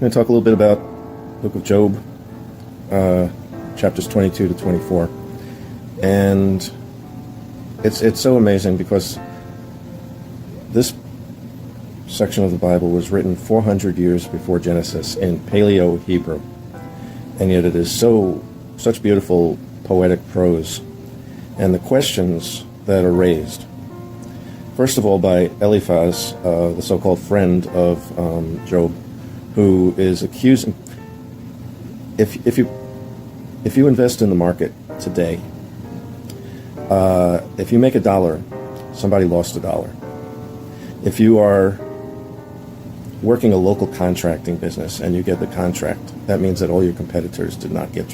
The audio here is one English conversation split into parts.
going to talk a little bit about the book of Job, chapters 22 to 24. And it's so amazing because this section of the Bible was written 400 years before Genesis in Paleo-Hebrew. And yet it is such beautiful poetic prose. And the questions that are raised, first of all by Eliphaz, the so-called friend of Job, who is accusing, if you invest in the market today, if you make $1, somebody lost $1. If you are working a local contracting business and you get the contract, that means that all your competitors did not get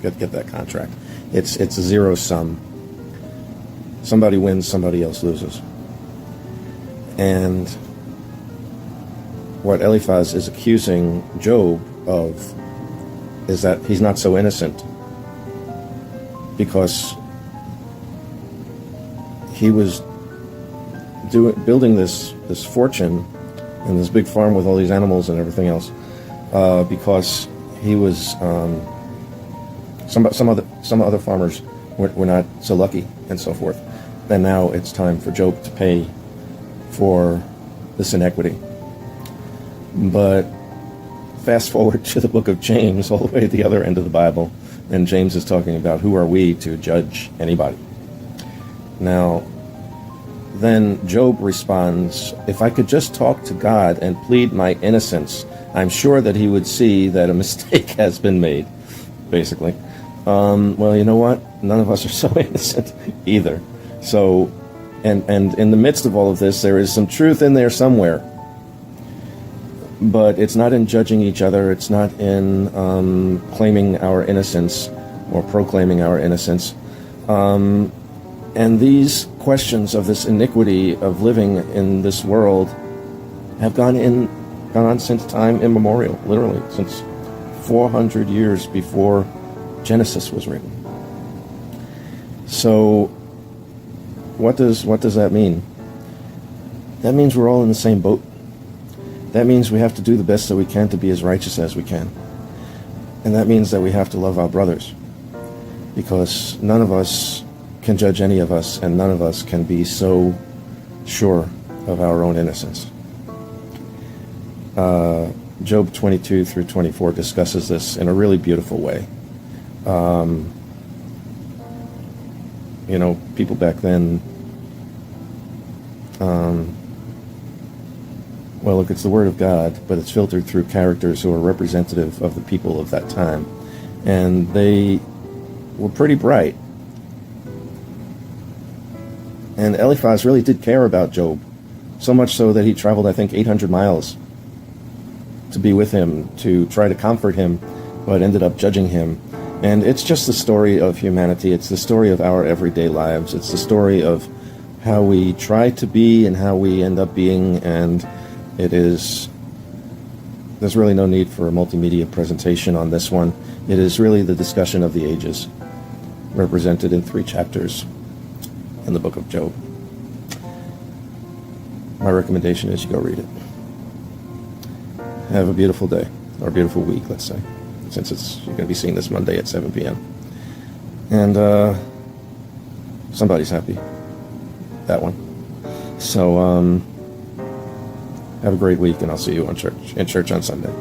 that contract. It's a zero sum. Somebody wins, somebody else loses. And what Eliphaz is accusing Job of is that he's not so innocent, because he was building this fortune and this big farm with all these animals and everything else, because he was some other farmers were not so lucky and so forth. And now it's time for Job to pay for this inequity. But fast forward to the book of James, all the way at the other end of the Bible, and James is talking about who are we to judge anybody. Now, then Job responds, if I could just talk to God and plead my innocence, I'm sure that he would see that a mistake has been made, basically. Well, you know what? None of us are so innocent either. So, and in the midst of all of this, there is some truth in there somewhere. But it's not in judging each other. It's not in claiming our innocence or proclaiming our innocence. And these questions of this iniquity of living in this world have gone on since time immemorial, literally, since 400 years before Genesis was written. So, what does that mean? That means we're all in the same boat. That means we have to do the best that we can to be as righteous as we can. And that means that we have to love our brothers, because none of us can judge any of us, and none of us can be so sure of our own innocence. Job 22 through 24 discusses this in a really beautiful way. People back then, well, look, it's the Word of God, but it's filtered through characters who are representative of the people of that time. And they were pretty bright. And Eliphaz really did care about Job, so much so that he traveled, I think, 800 miles to be with him, to try to comfort him, but ended up judging him. And it's just the story of humanity. It's the story of our everyday lives. It's the story of how we try to be and how we end up being, and there's really no need for a multimedia presentation on this one. It is really the discussion of the ages, represented in 3 chapters in the book of Job. My recommendation is you go read it. Have a beautiful day, or a beautiful week, let's say, since you're going to be seeing this Monday at 7 p.m. And somebody's happy. That one. So have a great week, and I'll see you in church on Sunday.